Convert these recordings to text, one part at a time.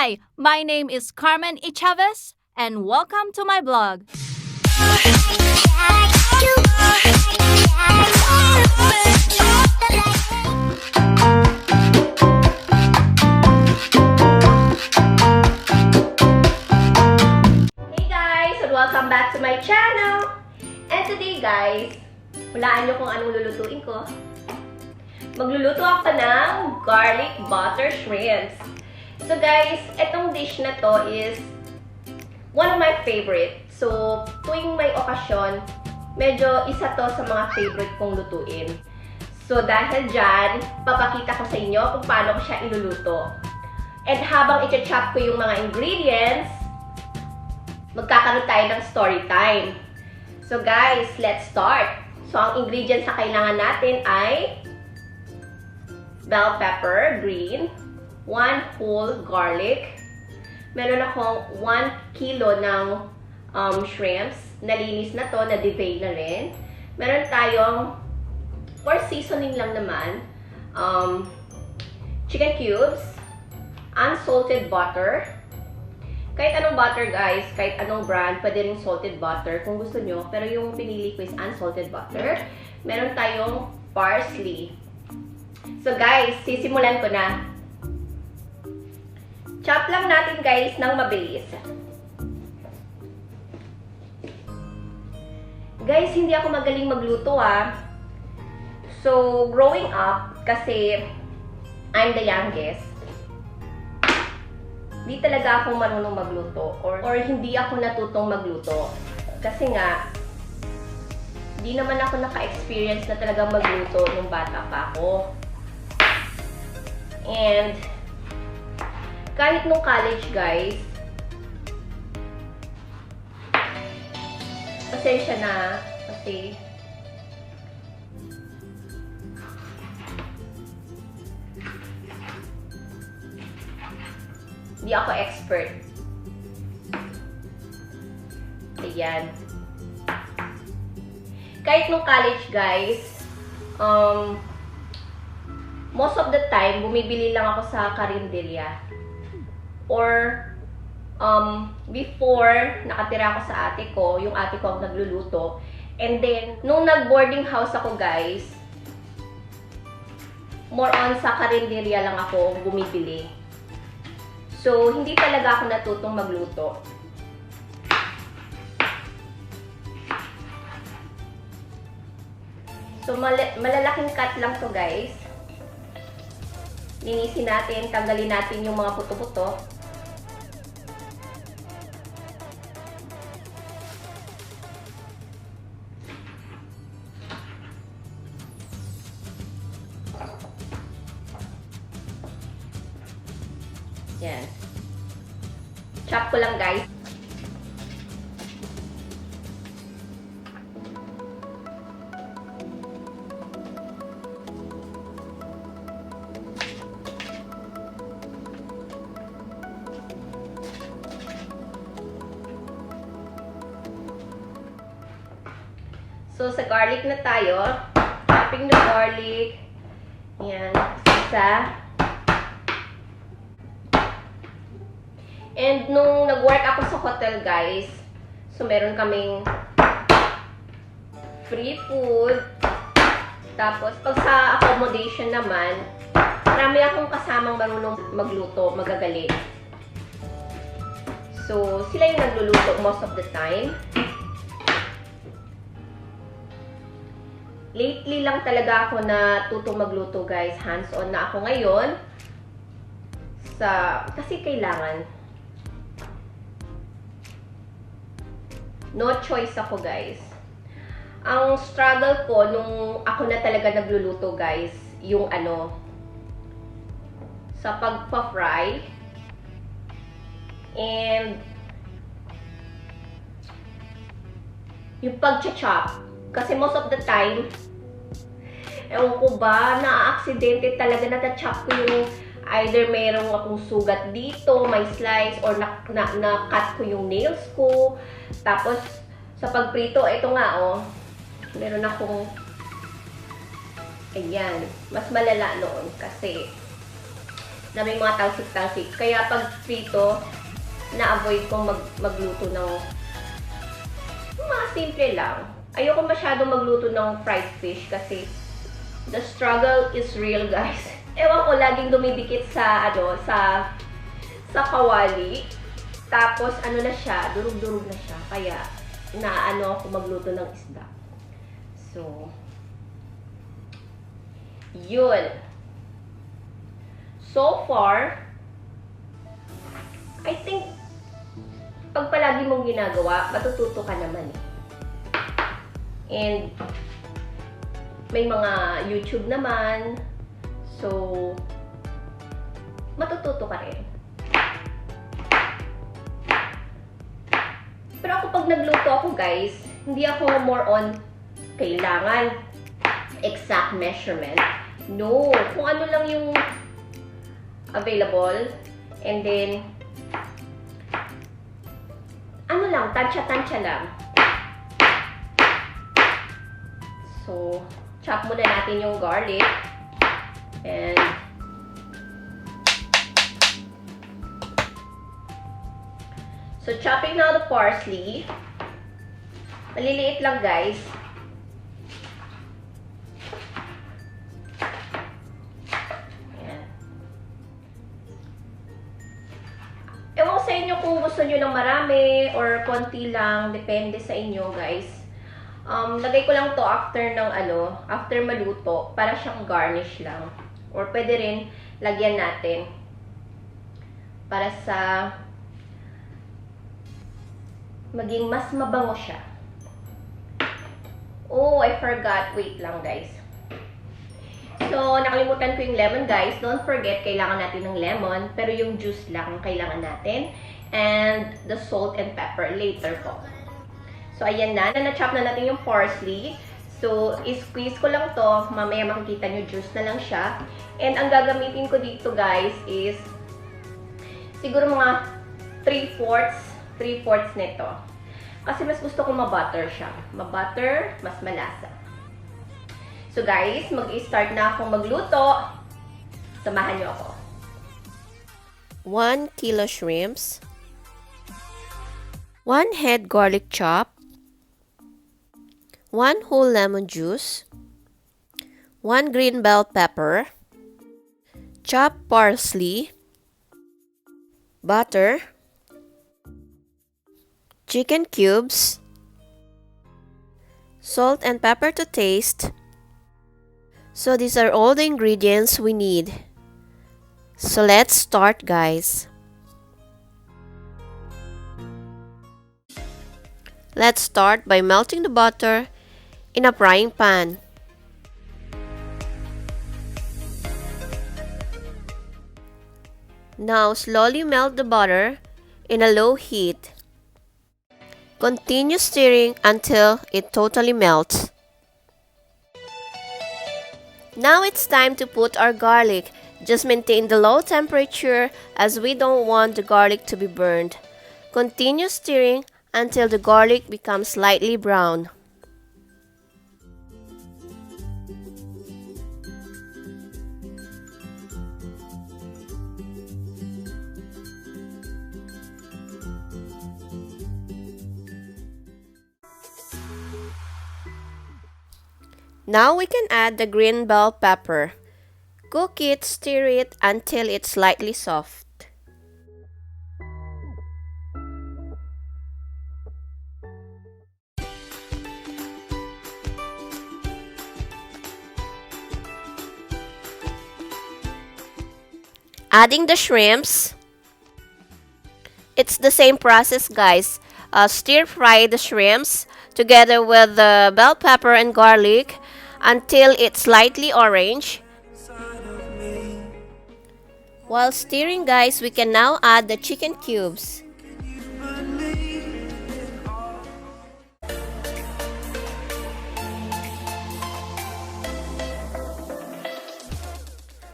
Hi, my name is Carmen Echavez, and welcome to my blog. Hey guys, and welcome back to my channel. And today guys, hulaan nyo kung anong lulutuin ko. Magluluto ako ng garlic butter shrimps. So guys, etong dish na to is one of my favorite. So, tuwing may okasyon, medyo isa to sa mga favorite kong lutuin. So, dahil dyan, papakita ko sa inyo kung paano ko siya iluluto. And habang i-chop ko yung mga ingredients, magkakaroon tayo ng story time. So guys, let's start. So, ang ingredients na kailangan natin ay bell pepper, green, 1 whole garlic. Meron akong 1 kilo ng shrimps. Nalinis na to, na-deveined na rin. Meron tayong, for seasoning lang naman, chicken cubes, unsalted butter. Kahit anong butter guys, kahit anong brand, pwede rin salted butter kung gusto nyo. Pero yung pinili ko is unsalted butter. Meron tayong parsley. So guys, sisimulan ko na. Chop lang natin guys ng mabilis. Guys, hindi ako magaling magluto ah. So, growing up, kasi I'm the youngest, di talaga ako marunong magluto or hindi ako natutong magluto. Kasi nga, di naman ako naka-experience na talagang magluto nung bata pa ako. And kahit nung college guys, pasensya na kasi hindi ako expert. Ayan. Kahit nung college guys, most of the time, bumibili lang ako sa karinderya. Or, before, nakatira ako sa ate ko, yung ate ko ang nagluluto. And then, nung nag-boarding house ako guys, more on sa karinderya lang ako bumibili. So, hindi talaga ako natutong magluto. So, malalaking cut lang to guys. Linisin natin, tanggalin natin yung mga puto-puto. Yan. Chop ko lang guys. So, sa garlic na tayo. Chopping the garlic. Yan. Isa. And nung nag-work ako sa hotel guys, so meron kaming free food. Tapos, pag sa accommodation naman, marami akong kasamang marunong magluto, magagaling. So, sila yung nagluluto most of the time. Lately lang talaga ako natutong magluto guys. Hands-on na ako ngayon. Kasi kailangan. No choice ako guys. Ang struggle ko nung ako na talaga nagluluto guys, yung sa pagpa-fry. And yung pag-chop. Kasi most of the time, ewan ko ba, na-aksidente talaga na-chop ko yung either mayroong akong sugat dito, may slice, or na-cut ko yung nails ko. Tapos, sa pagprito, ito nga, oh, meron akong, ayan, mas malala noon kasi na may mga talsik-talsik. Kaya pag prito, na-avoid kong magluto ng mga simple lang. Ayoko masyadong magluto ng fried fish kasi the struggle is real, guys. Ewan ko, laging dumidikit sa, sa kawali. Tapos, na siya, durug-durug na siya. Kaya, ako magluto ng isda. So, yun. So far, I think, pag palagi mong ginagawa, matututo ka naman. And, may mga YouTube naman. So, matututo ka rin. Pero ako pag nagluto ako, guys, hindi ako more on kailangan exact measurement. No, kung ano lang yung available, and then tansya-tansya lang. So, chop muna natin yung garlic, and so chopping now the parsley. Maliliit lang, guys. Ewan ko sa inyo kung gusto nyo ng marami or konti lang. Depende sa inyo, guys. Lagay ko lang to after maluto para siyang garnish lang. Or pwede rin lagyan natin para sa maging mas mabango siya. Oh, I forgot. Wait lang, guys. So, nakalimutan ko yung lemon, guys. Don't forget, kailangan natin ng lemon. Pero yung juice lang ang kailangan natin. And the salt and pepper later po. So, ayan na. Na-chop na natin yung parsley. So, i-squeeze ko lang to. Mamaya makikita nyo, juice na lang siya. And ang gagamitin ko dito, guys, is siguro mga 3/4 nito. Kasi mas gusto ko ma-butter siya. Ma-butter, mas malasa. So guys, mag-i-start na akong magluto. Samahan niyo ako. 1 kilo shrimps, 1 head garlic chop, 1 whole lemon juice, 1 green bell pepper, chopped parsley, butter, chicken cubes, salt and pepper to taste. So these are all the ingredients we need. So let's start, guys. Let's start by melting the butter in a frying pan. Now slowly melt the butter in a low heat. Continue stirring until it totally melts. Now it's time to put our garlic. Just maintain the low temperature as we don't want the garlic to be burned. Continue stirring until the garlic becomes slightly brown. Now we can add the green bell pepper. Cook it, stir it until it's slightly soft. Adding the shrimps. It's the same process, guys. Stir fry the shrimps together with the bell pepper and garlic until it's slightly orange. While stirring, guys, we can now add the chicken cubes.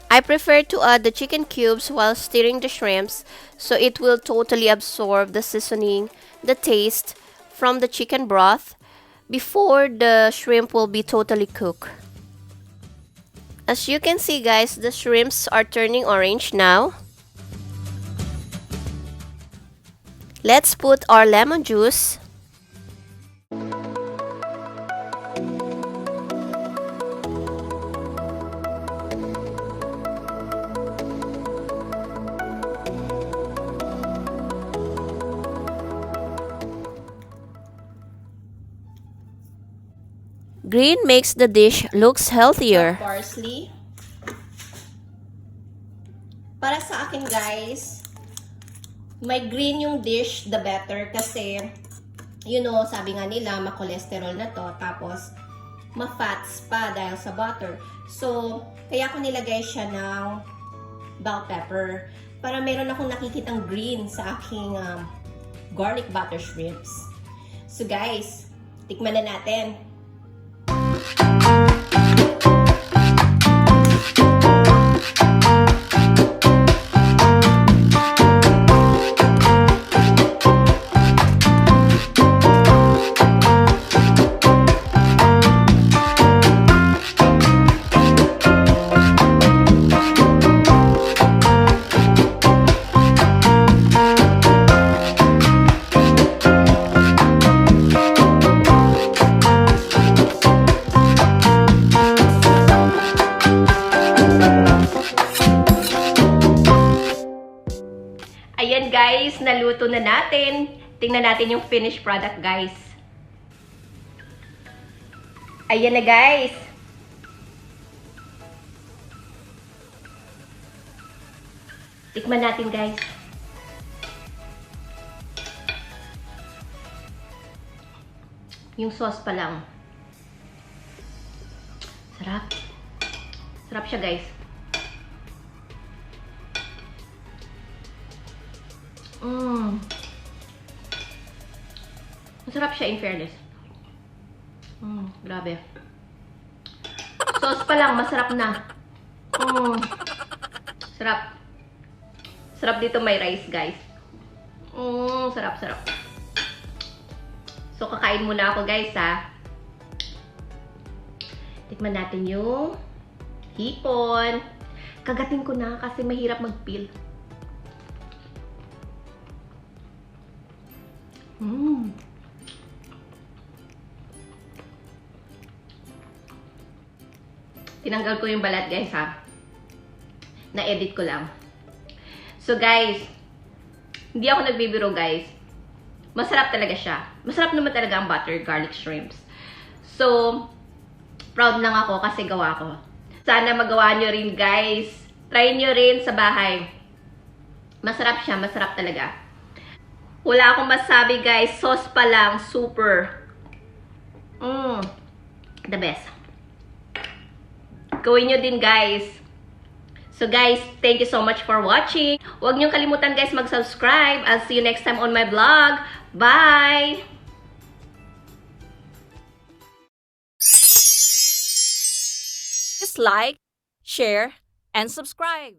I prefer to add the chicken cubes while stirring the shrimps so it will totally absorb the seasoning, the taste from the chicken broth before the shrimp will be totally cooked. As you can see guys, the shrimps are turning orange now. Let's put our lemon juice. Green makes the dish looks healthier. Parsley. Para sa akin guys, may green yung dish, the better. Kasi, you know, sabi nga nila, ma-cholesterol na to. Tapos, ma-fats pa dahil sa butter. So, kaya ko nilagay siya ng bell pepper. Para meron akong nakikitang green sa aking garlic butter shrimps. So guys, tikman na natin. Ayan guys, naluto na natin. Tingnan natin yung finished product guys. Ayan na guys. Tikman natin guys. Yung sauce pa lang. Sarap. Sarap siya guys. Masarap siya in fairness. Grabe. Sauce pa lang, masarap na. Sarap. Sarap dito may rice, guys. Sarap, sarap. So, kakain muna ako, guys, ha. Tikman natin yung hipon. Kagatin ko na kasi mahirap mag-peel. Tinanggal ko yung balat, guys, ha. Na-edit ko lang. So, guys, hindi ako nagbibiro, guys. Masarap talaga siya. Masarap naman talaga ang butter garlic shrimps. So, proud lang ako kasi gawa ko. Sana magawa nyo rin, guys. Try nyo rin sa bahay. Masarap siya. Masarap talaga. Wala akong masabi, guys. Sauce pa lang. Super. The best. Gawin nyo din, guys. So, guys, thank you so much for watching. Huwag nyo kalimutan, guys, mag-subscribe. I'll see you next time on my vlog. Bye! Just like, share, and subscribe.